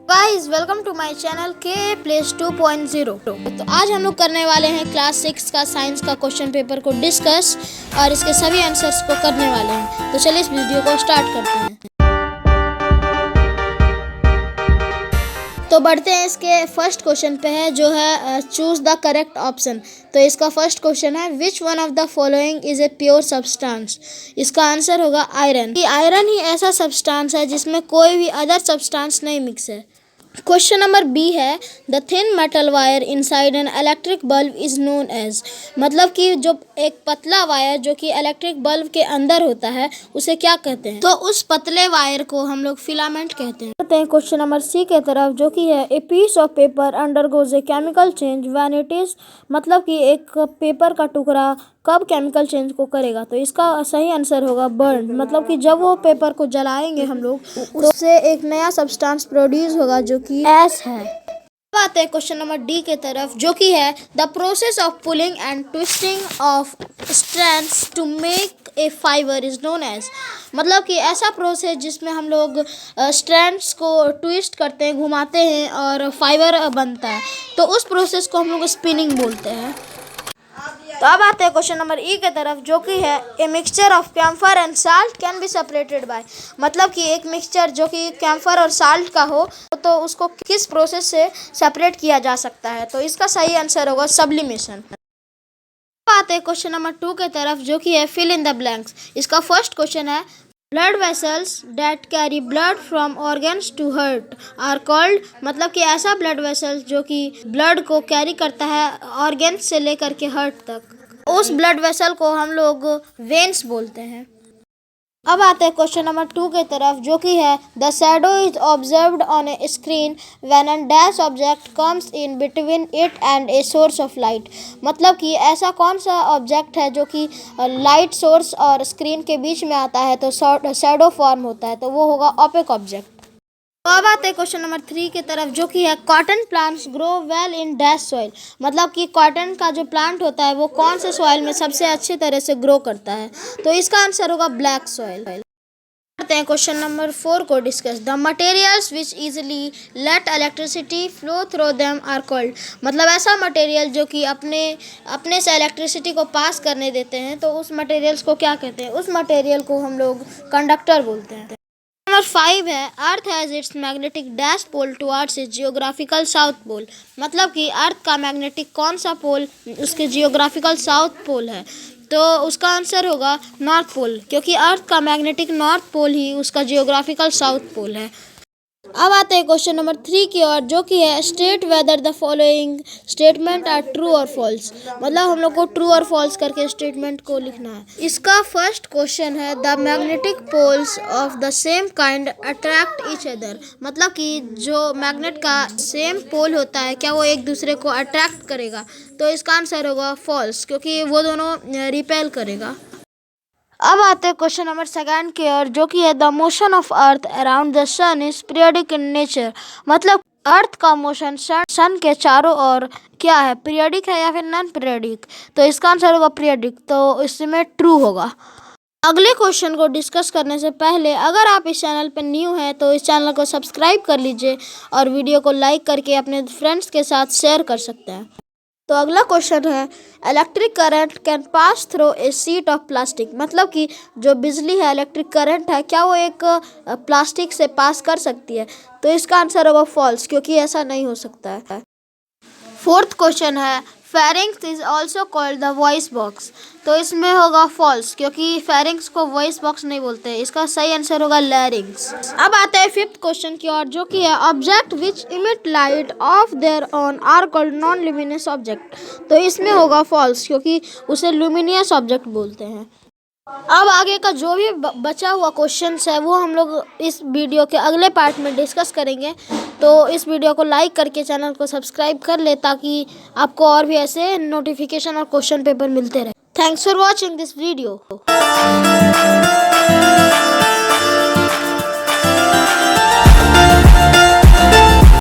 Guys welcome to my channel के place 2.0। तो आज हम लोग करने वाले हैं क्लास 6 का साइंस का क्वेश्चन पेपर को डिस्कस और इसके सभी आंसर्स को करने वाले हैं। तो चलिए इस वीडियो को स्टार्ट करते हैं। तो बढ़ते हैं इसके फर्स्ट क्वेश्चन पे है जो है चूज द करेक्ट ऑप्शन। तो इसका फर्स्ट क्वेश्चन है which one of the following is a pure substance. इसका आंसर होगा आयरन। आयरन ही ऐसा सब्सटेंस है जिसमें कोई भी अदर सब्सटेंस नहीं मिक्स है। क्वेश्चन नंबर बी है the thin metal wire inside an electric bulb is known as. मतलब कि जो एक पतला वायर जो कि इलेक्ट्रिक बल्ब के अंदर होता है उसे क्या कहते हैं। तो उस पतले वायर को हम लोग फिलामेंट कहते हैं। क्वेश्चन नंबर सी के तरफ जो कि है a piece of paper undergoes a chemical change when it is. मतलब कि एक पेपर का टुकड़ा कब केमिकल चेंज को करेगा। तो इसका सही आंसर होगा बर्न। मतलब कि जब वो पेपर को जलाएंगे हम लोग तो उससे एक नया सब्सटेंस प्रोड्यूस होगा जो कि एश है। बात है क्वेश्चन नंबर डी के तरफ जो कि है the process of pulling and twisting of strands to make a fibre is known as. मतलब कि ऐसा प्रोसेस जिसमें हम लोग स्ट्रैंड्स को ट्विस्ट करते हैं, घुमाते हैं और फाइबर बनता है, तो उस प्रोसेस को हम लोग स्पिनिंग बोलते हैं। तो अब आते हैं क्वेश्चन नंबर ई के तरफ जो कि है a mixture of camphor and salt can be separated by. मतलब कि एक मिक्सचर जो कि कैम्फर और साल्ट का हो तो उसको किस प्रोसेस से सेपरेट किया जा सकता है। तो इसका सही आंसर होगा सब्लिमेशन। अब आते हैं क्वेश्चन नंबर 2 के तरफ जो कि है फिल इन द ब्लैंक्स। इसका फर्स्ट क्वेश्चन है blood vessels that carry blood from organs to heart are called. मतलब कि ऐसा ब्लड वेसल्स जो कि ब्लड को कैरी करता है ऑर्गन्स से लेकर के हार्ट तक, उस ब्लड वेसल को हम लोग वेन्स बोलते हैं। अब आते हैं क्वेश्चन नंबर 2 के तरफ जो कि है the shadow is observed on A screen when an dash object comes in between it and a source of light. मतलब कि ऐसा कौन सा ऑब्जेक्ट है जो कि लाइट सोर्स और स्क्रीन के बीच में आता है तो शैडो फॉर्म होता है, तो वो होगा ओपेक ऑब्जेक्ट। तो अब आते हैं क्वेश्चन नंबर 3 की तरफ जो कि है cotton plants grow well in dash soil. मतलब कि कॉटन का जो प्लांट होता है वो कौन से सॉइल में सबसे अच्छी तरह से ग्रो करता है। तो इसका आंसर होगा ब्लैक सॉइल। करते हैं क्वेश्चन नंबर 4 को discuss the materials which easily let electricity flow through them are called. मतलब ऐसा मटेरियल जो कि अपने से इलेक्ट्रिसिटी को पास करने देते हैं तो उस मटेरियल्स को क्या कहते हैं। उस मटेरियल को हम लोग कंडक्टर बोलते हैं। नंबर 5 है earth has its magnetic dash pole towards its geographical south pole. मतलब कि अर्थ का मैग्नेटिक कौन सा पोल उसके जियोग्राफिकल साउथ पोल है। तो उसका आंसर होगा नॉर्थ पोल, क्योंकि अर्थ का मैग्नेटिक नॉर्थ पोल ही उसका जियोग्राफिकल साउथ पोल है। अब आते हैं क्वेश्चन नंबर 3 की ओर जो कि है state whether the following statement are true और फॉल्स। मतलब हम लोग को ट्रू और फॉल्स करके स्टेटमेंट को लिखना है। इसका फर्स्ट क्वेश्चन है the magnetic poles of the same kind attract each other. मतलब कि जो मैग्नेट का सेम पोल होता है क्या वो एक दूसरे को अट्रैक्ट करेगा। तो इसका आंसर होगा फॉल्स, क्योंकि वो दोनों रिपेल करेगा। अब आते हैं क्वेश्चन नंबर 2 की ओर जो कि है the motion of earth around the sun is periodic in nature. मतलब अर्थ का मोशन सन के चारों ओर क्या है, पीरियडिक है या फिर नॉन पीरियडिक। तो इसका आंसर होगा पीरियडिक, तो इसमें ट्रू होगा। अगले क्वेश्चन को डिस्कस करने से पहले अगर आप इस चैनल पर न्यू हैं तो इस चैनल को सब्सक्राइब कर लीजिए और वीडियो को लाइक करके अपने फ्रेंड्स के साथ शेयर कर सकते हैं। तो अगला क्वेश्चन है electric current can pass through a sheet of plastic. मतलब कि जो बिजली है इलेक्ट्रिक करंट है क्या वो एक प्लास्टिक से पास कर सकती है। तो इसका आंसर होगा फॉल्स, क्योंकि ऐसा नहीं हो सकता है। फोर्थ क्वेश्चन है pharynx is also called the voice box. तो इसमें होगा फॉल्स, क्योंकि फेरिंग्स को वॉइस बॉक्स नहीं बोलते। इसका सही आंसर होगा लैरिंग्स। अब आते हैं 5th क्वेश्चन की ओर जो कि है object which emit light of their own are called non luminous object. तो इसमें होगा फॉल्स, क्योंकि उसे ल्यूमिनियस ऑब्जेक्ट बोलते हैं। अब आगे का जो भी बचा हुआ क्वेश्चंस है वो हम लोग इस वीडियो के अगले पार्ट में डिस्कस करेंगे। तो इस वीडियो को लाइक करके चैनल को सब्सक्राइब कर ले ताकि आपको और भी ऐसे नोटिफिकेशन और क्वेश्चन पेपर मिलते रहे। Thanks for watching this video.